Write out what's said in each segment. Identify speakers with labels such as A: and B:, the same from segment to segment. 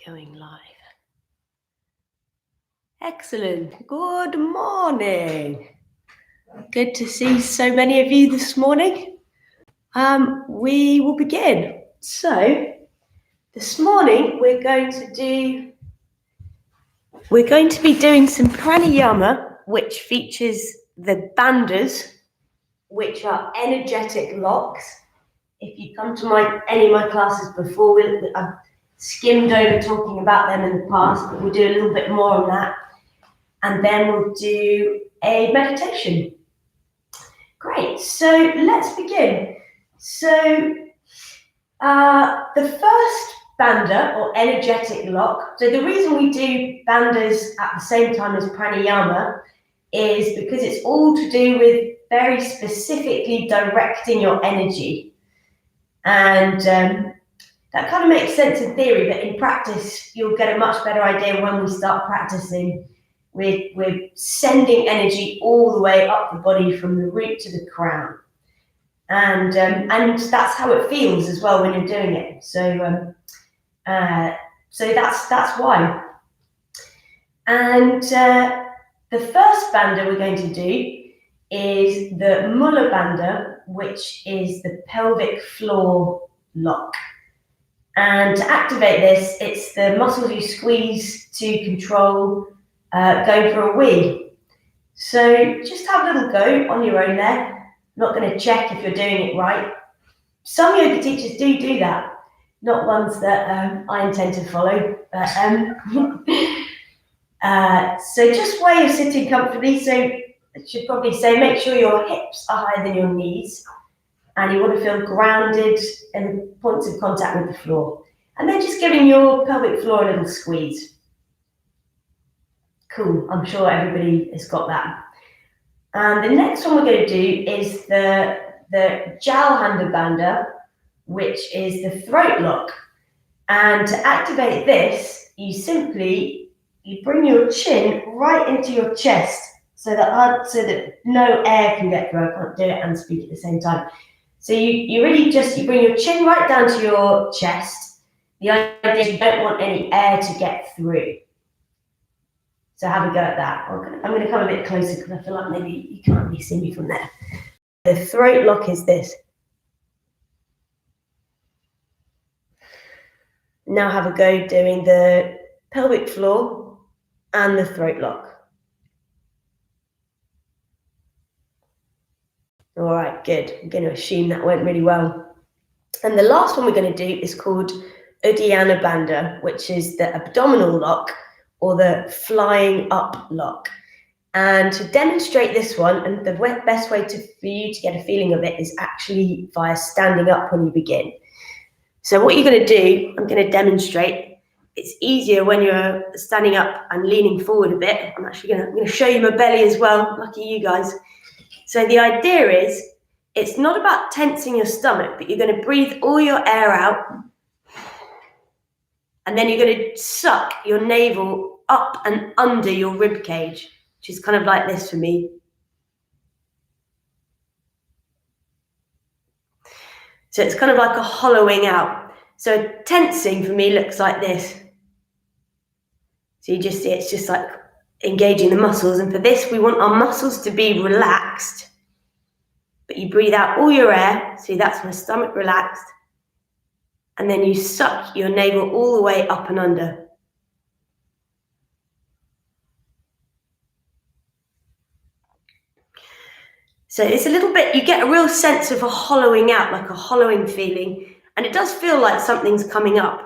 A: Going live. Excellent. Good morning. Good to see so many of you this morning. We will begin. So, this morning we're going to be doing some pranayama, which features the bandhas, which are energetic locks. If you come to any of my classes before, I've skimmed over talking about them in the past, but we'll do a little bit more on that. And then we'll do a meditation. Great, so let's begin. So the first bandha, or energetic lock, so the reason we do bandhas at the same time as pranayama is because it's all to do with very specifically directing your energy. And that kind of makes sense in theory, but in practice, you'll get a much better idea when we start practicing. We're sending energy all the way up the body from the root to the crown. And that's how it feels as well when you're doing it. So that's why. And the first bandha we're going to do is the Mula bandha, which is the pelvic floor lock. And to activate this, it's the muscles you squeeze to control going for a wee. So just have a little go on your own there. I'm not going to check if you're doing it right. Some yoga teachers do that, not ones that I intend to follow. But, so just while you're sitting comfortably, so I should probably say make sure your hips are higher than your knees, and you want to feel grounded and points of contact with the floor. And then just giving your pelvic floor a little squeeze. Cool, I'm sure everybody has got that. And the next one we're going to do is the Jalhanda bandha, which is the throat lock. And to activate this, you bring your chin right into your chest so that no air can get through. I can't do it and speak at the same time. So you bring your chin right down to your chest. The idea is you don't want any air to get through. So have a go at that. I'm going to come a bit closer because I feel like maybe you can't really see me from there. The throat lock is this. Now have a go doing the pelvic floor and the throat lock. All right, good. I'm going to assume that went really well. And the last one we're going to do is called Uddiyana bandha, which is the abdominal lock, or the flying up lock. And to demonstrate this one, and the best way for you to get a feeling of it is actually via standing up when you begin. So what you're going to do, I'm going to demonstrate. It's easier when you're standing up and leaning forward a bit. I'm going to show you my belly as well, lucky you guys. So the idea is, it's not about tensing your stomach, but you're going to breathe all your air out. And then you're going to suck your navel up and under your rib cage, which is kind of like this for me. So it's kind of like a hollowing out. So tensing for me looks like this. So you just see it's just like engaging the muscles. And for this, we want our muscles to be relaxed. But you breathe out all your air. See, that's my stomach relaxed. And then you suck your navel all the way up and under. So it's a little bit, you get a real sense of a hollowing out, like a hollowing feeling. And it does feel like something's coming up.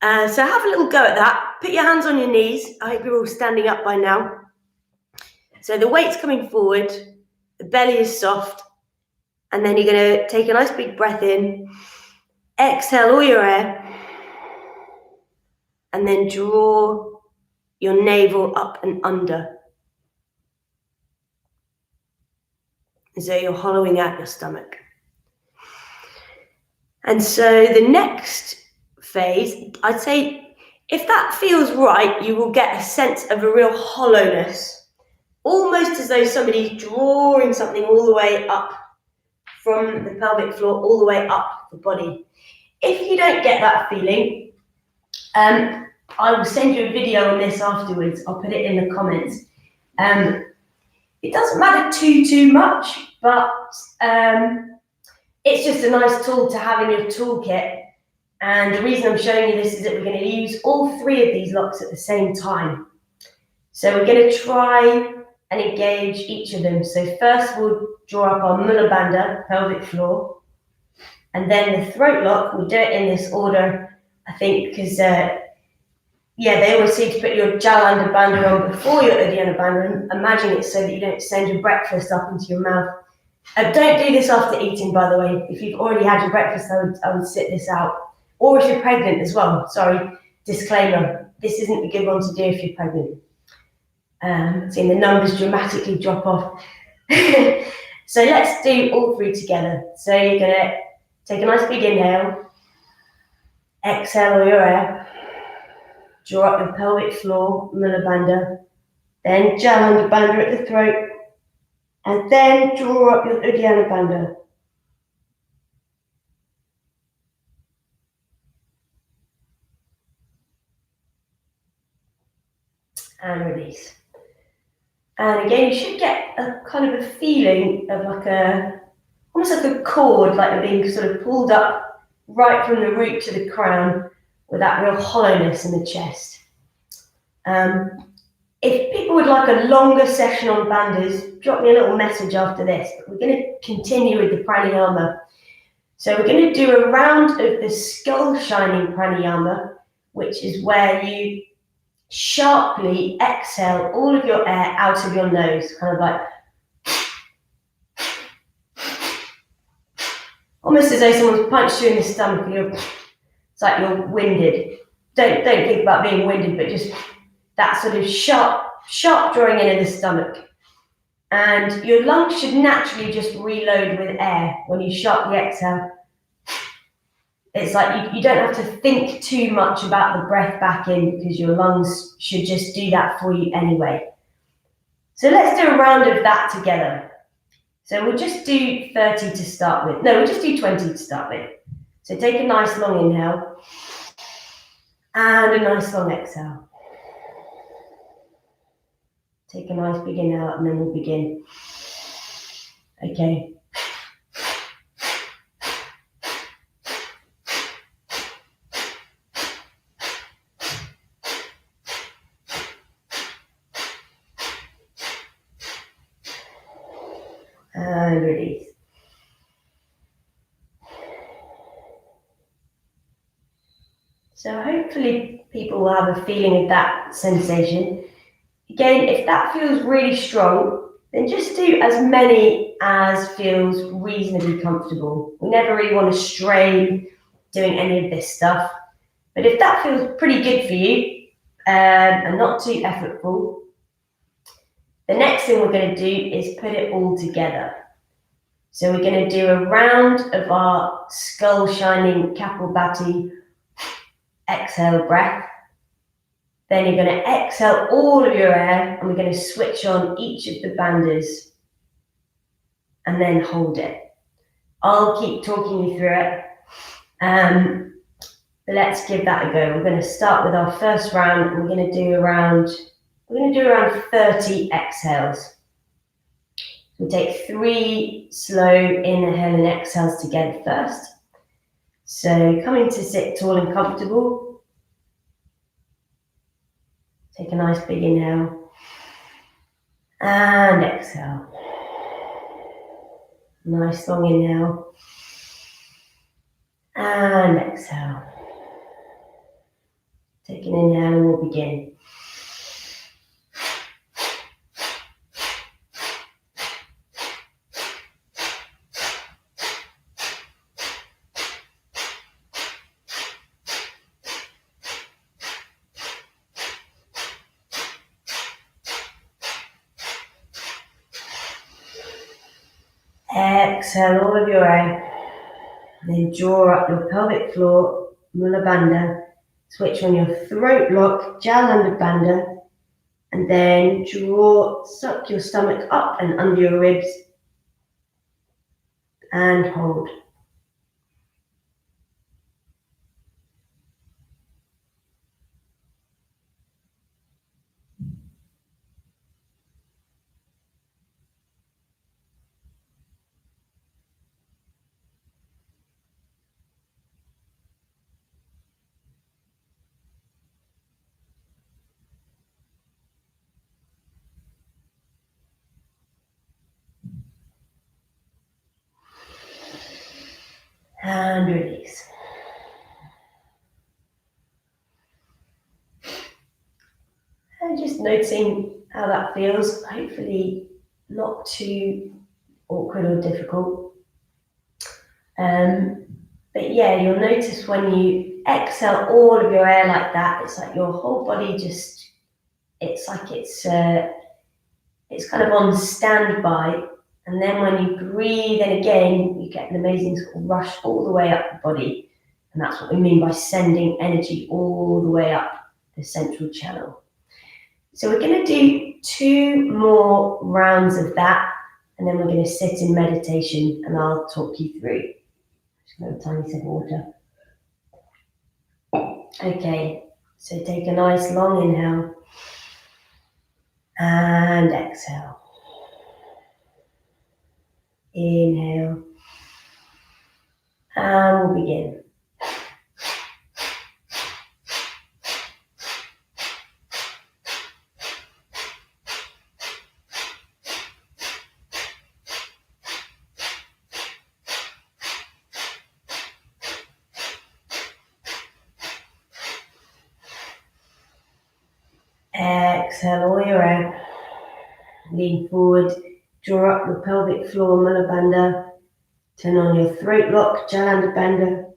A: So have a little go at that. Put your hands on your knees. I hope you're all standing up by now. So the weight's coming forward. The belly is soft. And then you're going to take a nice big breath in. Exhale all your air, and then draw your navel up and under. So you're hollowing out your stomach. And so the next phase, I'd say, if that feels right, you will get a sense of a real hollowness, almost as though somebody's drawing something all the way up from the pelvic floor, all the way up the body. If you don't get that feeling, I will send you a video on this afterwards. I'll put it in the comments. It doesn't matter too much, but it's just a nice tool to have in your toolkit. And the reason I'm showing you this is that we're going to use all three of these locks at the same time. So we're going to try and engage each of them. So first we'll draw up our Mula Bandha, pelvic floor, and then the throat lock. We'll do it in this order, I think, because they always seem to put your Jalandhar Bandha on before your Uddiyana Bandha. Imagine it so that you don't send your breakfast up into your mouth. Don't do this after eating, by the way. If you've already had your breakfast, I would sit this out. Or if you're pregnant as well. Sorry, disclaimer. This isn't a good one to do if you're pregnant. Seeing the numbers dramatically drop off. So let's do all three together. So you're going to take a nice big inhale. Exhale all your air. Draw up your pelvic floor, Mula Bandha. Then Jalandhar Bandha at the throat. And then draw up your Uddiyana Bandha. And release. And again, you should get a kind of a feeling of almost like a cord, like they're being sort of pulled up right from the root to the crown with that real hollowness in the chest. If people would like a longer session on bandhas, drop me a little message after this. But we're going to continue with the pranayama. So we're going to do a round of the skull shining pranayama, which is where you sharply exhale all of your air out of your nose, kind of like almost as though someone's punched you in the stomach and it's like you're winded. Don't think about being winded, but just that sort of sharp drawing in of the stomach. And your lungs should naturally just reload with air when you sharply exhale. It's like you don't have to think too much about the breath back in because your lungs should just do that for you anyway. So let's do a round of that together. So we'll just do 30 to start with. No, we'll just do 20 to start with. So take a nice long inhale and a nice long exhale. Take a nice big inhale and then we'll begin. Okay. And release. So hopefully people will have a feeling of that sensation. Again, if that feels really strong, then just do as many as feels reasonably comfortable. We never really want to strain doing any of this stuff. But if that feels pretty good for you and not too effortful, the next thing we're going to do is put it all together. So we're going to do a round of our skull shining Kapalbhati exhale breath. Then you're going to exhale all of your air and we're going to switch on each of the bandhas and then hold it. I'll keep talking you through it. But let's give that a go. We're going to start with our first round and we're going to do around 30 exhales. We'll take 3 slow inhale and exhales together first. So coming to sit tall and comfortable. Take a nice big inhale and exhale. Nice long inhale and exhale. Take an inhale and we'll begin. Exhale all of your air. Then draw up your pelvic floor, Mula Bandha. Switch on your throat lock, Jalandhar Bandha. And then suck your stomach up and under your ribs. And hold. and release. And just noticing how that feels, hopefully not too awkward or difficult. But yeah, you'll notice when you exhale all of your air like that, it's like your whole body just, it's like it's kind of on standby. And then when you breathe in again, you get an amazing sort of rush all the way up the body. And that's what we mean by sending energy all the way up the central channel. So we're going to do 2 more rounds of that, and then we're going to sit in meditation and I'll talk you through. Just going to have a tiny sip of water. Okay, so take a nice long inhale and exhale. Inhale, and we'll begin. Exhale all your out. Lean forward, draw up the pelvic floor, Mula Bandha. Turn on your throat lock, Jalandhar Bandha.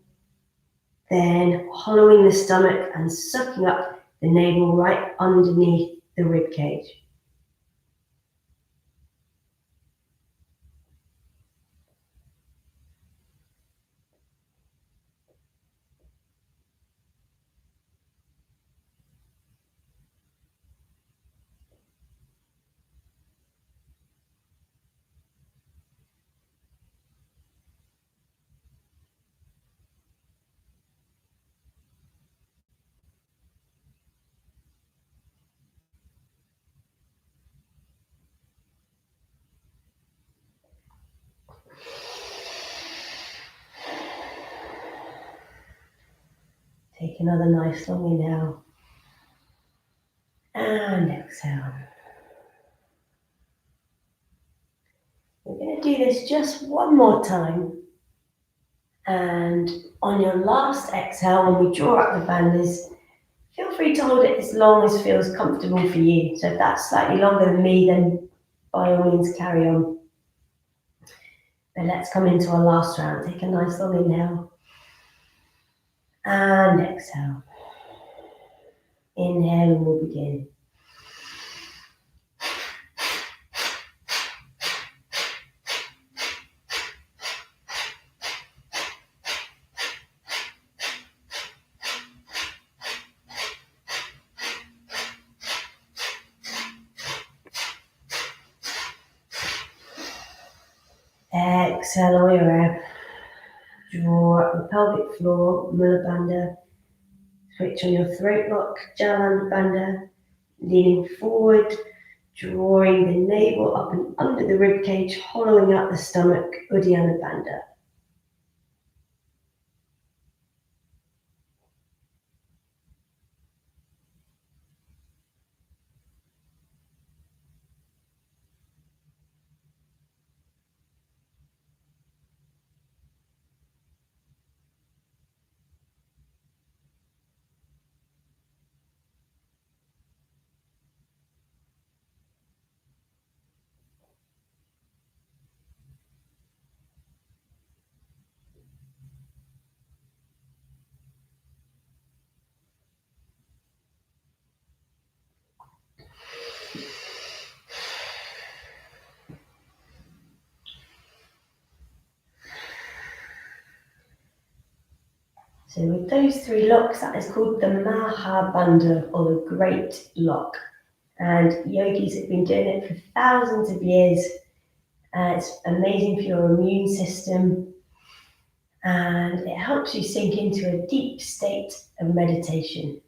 A: Then hollowing the stomach and sucking up the navel right underneath the rib cage. Take another nice long inhale and exhale. We're going to do this just one more time. And on your last exhale, when we draw up the bandhas, feel free to hold it as long as feels comfortable for you. So if that's slightly longer than me, then by all means carry on. But let's come into our last round. Take a nice long inhale and exhale. Inhale and we'll begin. Exhale all your out. Draw up the pelvic floor, Mula Bandha. Switch on your throat lock, Jalandhar Bandha. Leaning forward, drawing the navel up and under the rib cage, hollowing out the stomach, Uddiyana Bandha. So with those 3 locks, that is called the Mahabandha, or the Great Lock. And yogis have been doing it for thousands of years. It's amazing for your immune system, and it helps you sink into a deep state of meditation.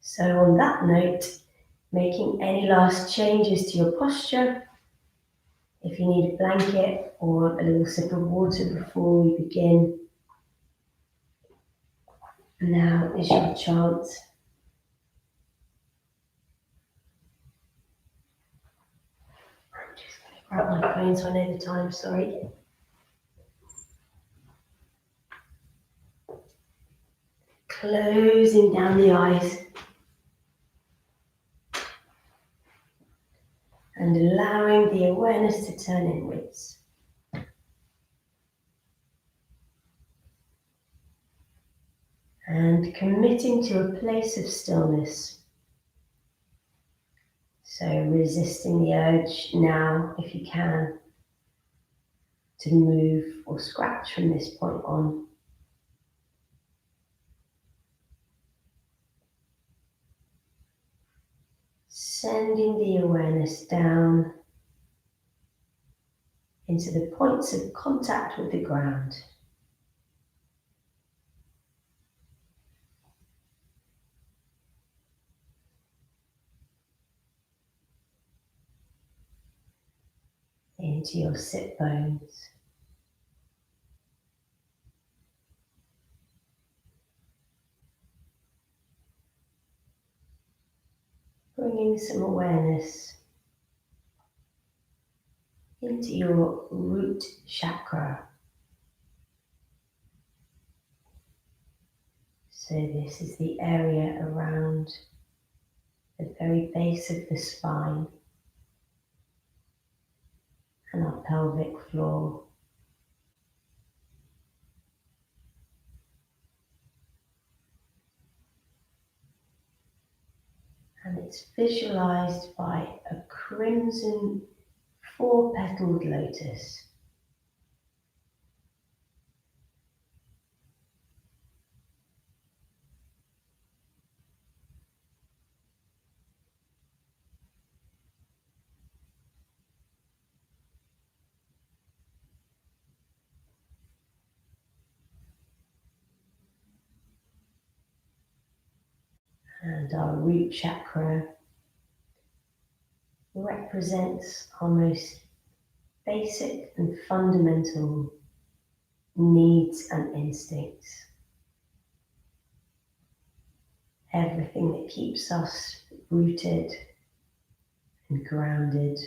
A: So on that note, making any last changes to your posture. If you need a blanket or a little sip of water before we begin, now is your chance. I'm just going to grab my phone so I know the time, sorry. Closing down the eyes and allowing the awareness to turn inwards. And committing to a place of stillness. So resisting the urge now, if you can, to move or scratch from this point on. Sending the awareness down into the points of contact with the ground. Into your sit bones. Bringing some awareness into your root chakra. So this is the area around the very base of the spine and our pelvic floor. And it's visualized by a crimson four-petaled lotus. And our root chakra represents our most basic and fundamental needs and instincts. Everything that keeps us rooted and grounded.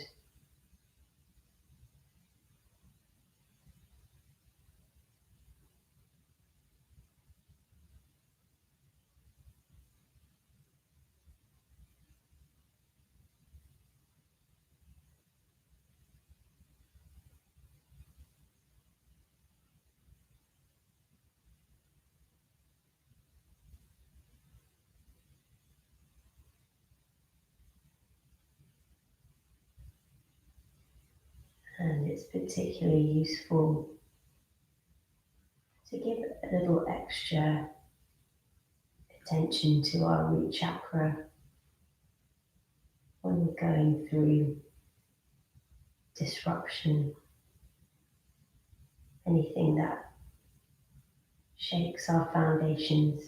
A: And it's particularly useful to give a little extra attention to our root chakra when we're going through disruption, anything that shakes our foundations.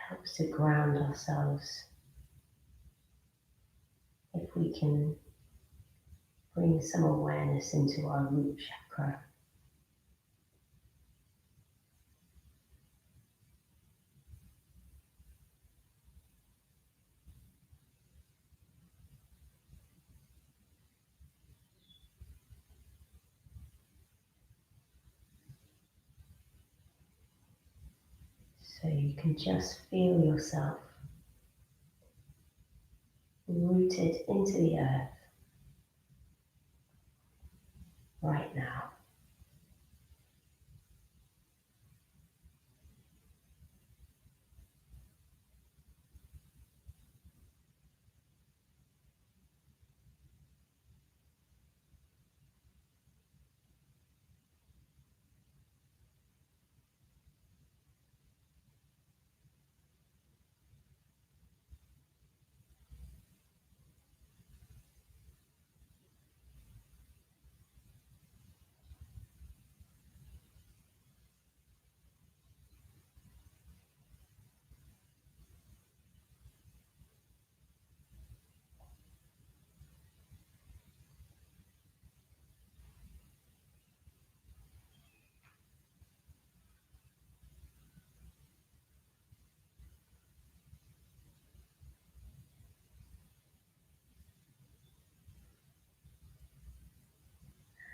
A: Helps to ground ourselves if we can bring some awareness into our root chakra. So you can just feel yourself rooted into the earth right now.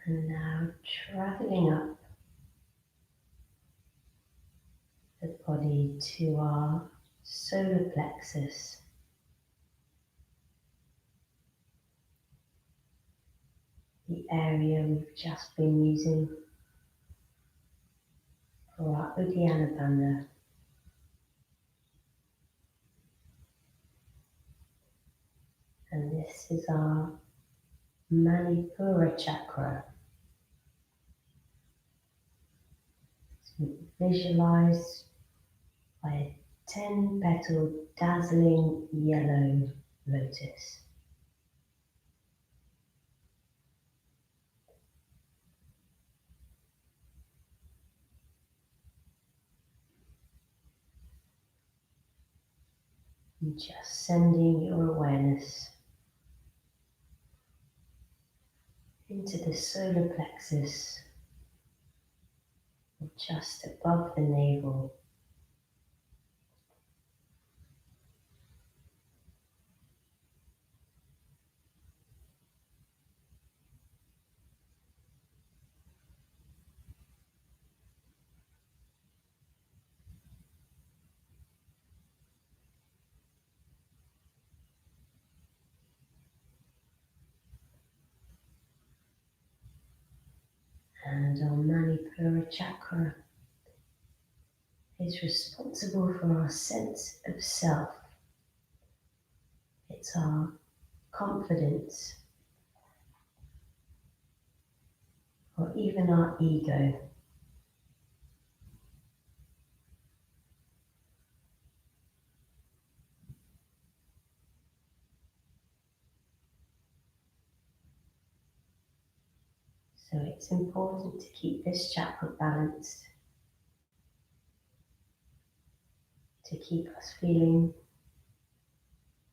A: And now traveling up the body to our solar plexus, the area we've just been using for our Uddiyana Bandha. And this is our Manipura chakra. It's visualized by a 10-petaled dazzling yellow lotus. And just sending your awareness into the solar plexus, just above the navel. And our Manipura chakra is responsible for our sense of self. It's our confidence, or even our ego. So it's important to keep this chakra balanced, to keep us feeling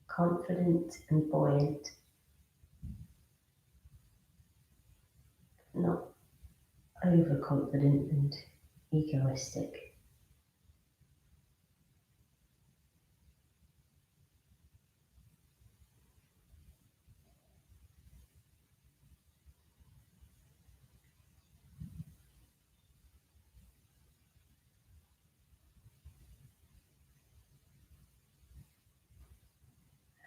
A: confident and buoyant, not overconfident and egoistic.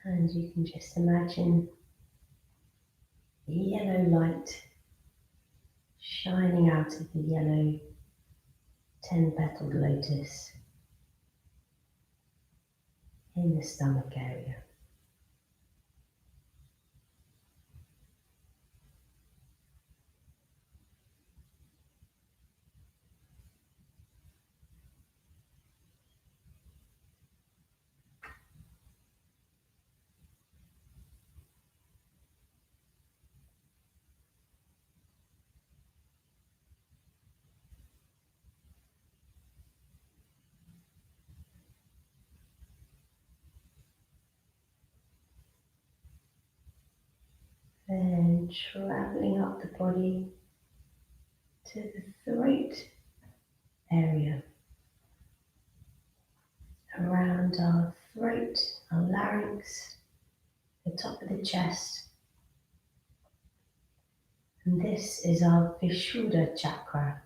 A: And you can just imagine the yellow light shining out of the yellow 10-petaled lotus in the stomach area. Then traveling up the body to the throat area, around our throat, our larynx, the top of the chest. And this is our Vishuddha chakra.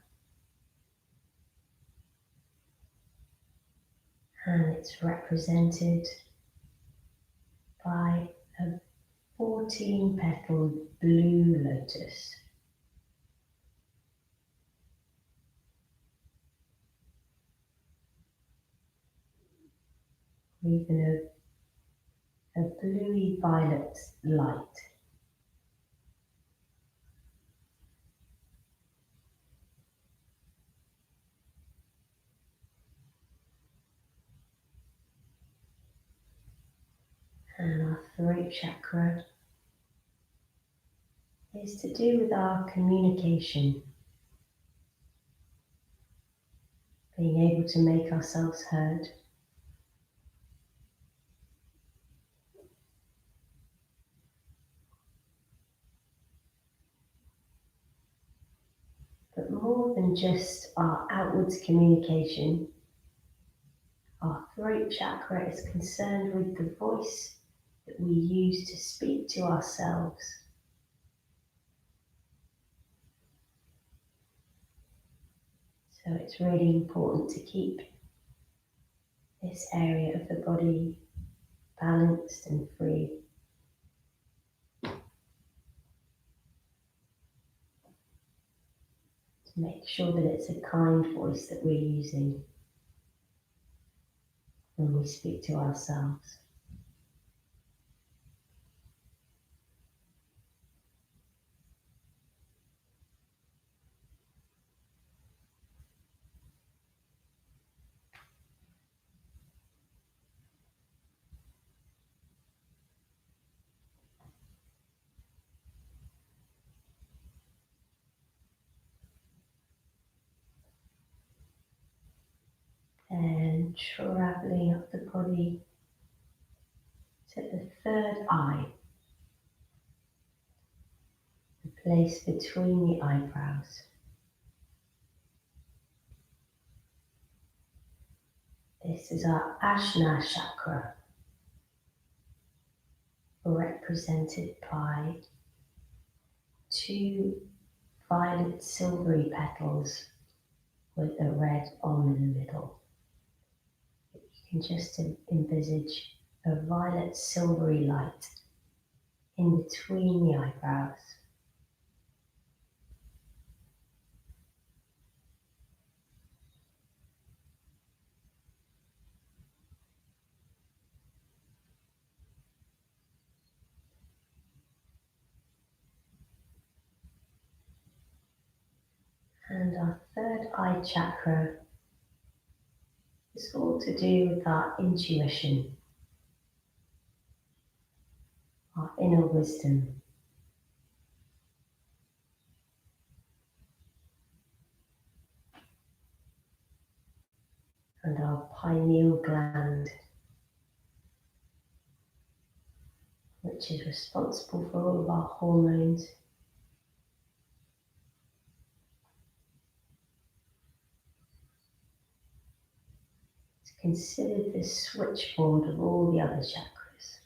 A: And it's represented by a 14-petaled blue lotus. Even a bluey violet light. And our throat chakra is to do with our communication, being able to make ourselves heard. But more than just our outwards communication, our throat chakra is concerned with the voice that we use to speak to ourselves. So it's really important to keep this area of the body balanced and free. To make sure that it's a kind voice that we're using when we speak to ourselves. And traveling up the body to the third eye, the place between the eyebrows. This is our Ajna chakra, represented by two violet silvery petals with a red almond in the middle. You can just envisage a violet silvery light in between the eyebrows. And our third eye chakra is all to do with our intuition, our inner wisdom. And our pineal gland, which is responsible for all of our hormones. It's considered the switchboard of all the other chakras.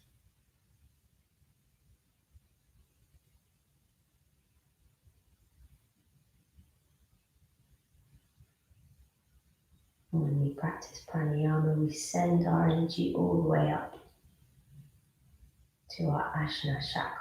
A: When we practice pranayama, we send our energy all the way up to our Ajna chakra.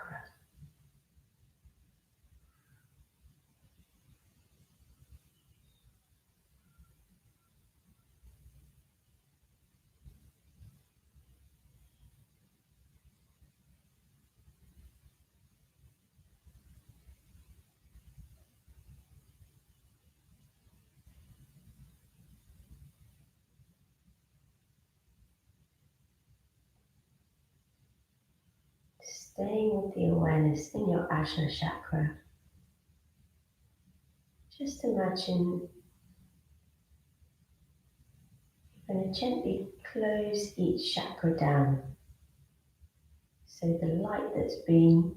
A: Staying with the awareness in your Ajna chakra, just imagine you're going to gently close each chakra down. So the light that's been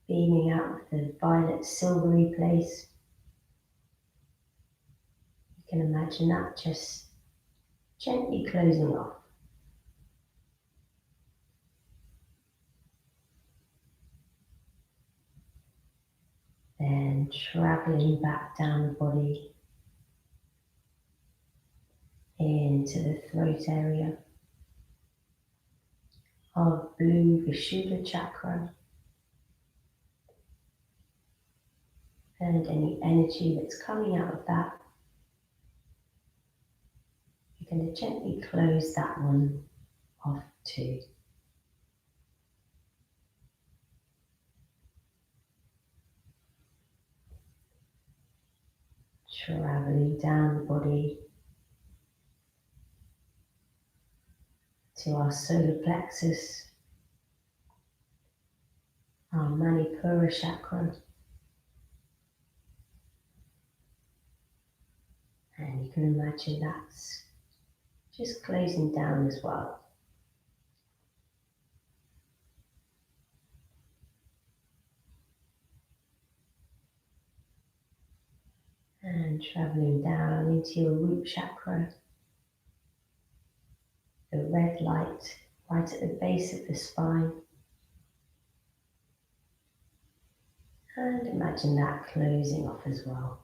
A: beaming out of the violet silvery place, you can imagine that just gently closing off. Then traveling back down the body into the throat area, our blue Vishuddha chakra, and any energy that's coming out of that, you're going to gently close that one off too. Traveling down the body to our solar plexus, our Manipura chakra, and you can imagine that's just closing down as well. And traveling down into your root chakra, the red light right at the base of the spine. And imagine that closing off as well.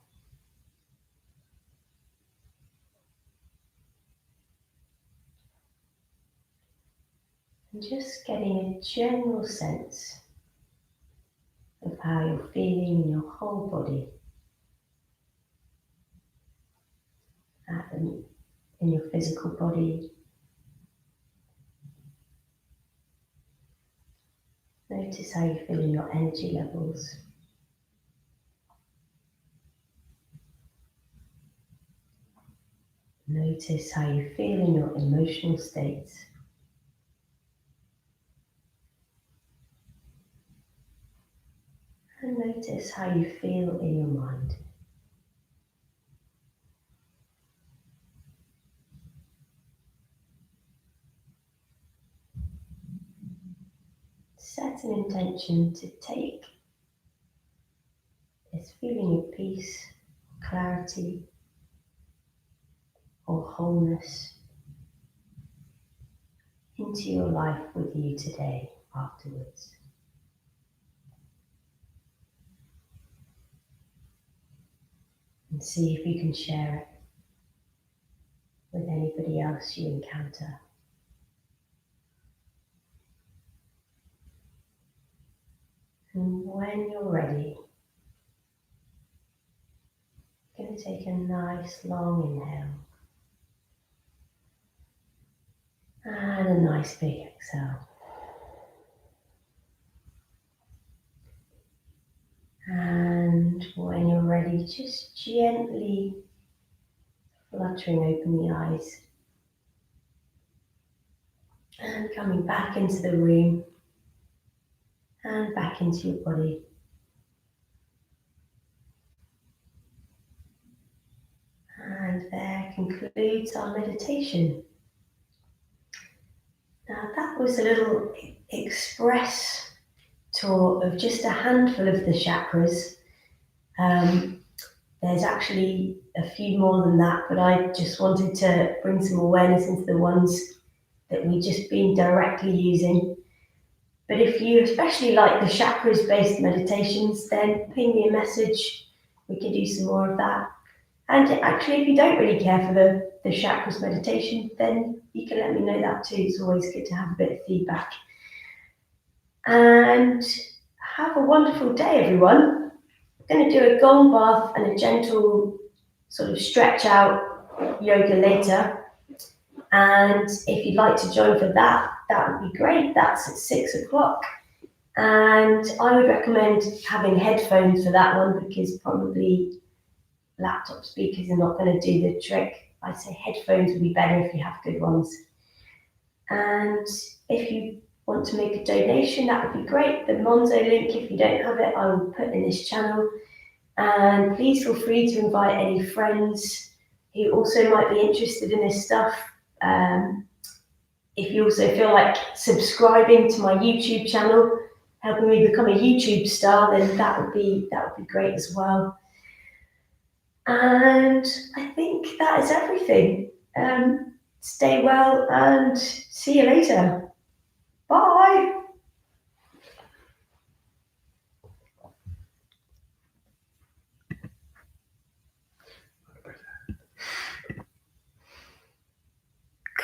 A: And just getting a general sense of how you're feeling in your whole body, in your physical body. Notice how you feel in your energy levels. Notice how you feel in your emotional states. And notice how you feel in your mind. Set an intention to take this feeling of peace, clarity, or wholeness into your life with you today afterwards. And see if you can share it with anybody else you encounter. And when you're ready, you're going to take a nice long inhale and a nice big exhale. And when you're ready, just gently fluttering open the eyes and coming back into the room and back into your body. And there concludes our meditation. Now that was a little express tour of just a handful of the chakras. There's actually a few more than that, but I just wanted to bring some awareness into the ones that we've just been directly using. But if you especially like the chakras-based meditations, then ping me a message. We can do some more of that. And actually, if you don't really care for the chakras meditation, then you can let me know that too. It's always good to have a bit of feedback. And have a wonderful day, everyone. I'm going to do a golden bath and a gentle sort of stretch out yoga later. And if you'd like to join for that, that would be great. That's at 6 o'clock. And I would recommend having headphones for that one because probably laptop speakers are not going to do the trick. I'd say headphones would be better if you have good ones. And if you want to make a donation, that would be great. The Monzo link, if you don't have it, I will put in this channel. And please feel free to invite any friends who also might be interested in this stuff. If you also feel like subscribing to my YouTube channel, helping me become a YouTube star, then that would be great as well. And I think that is everything. Stay well and see you later.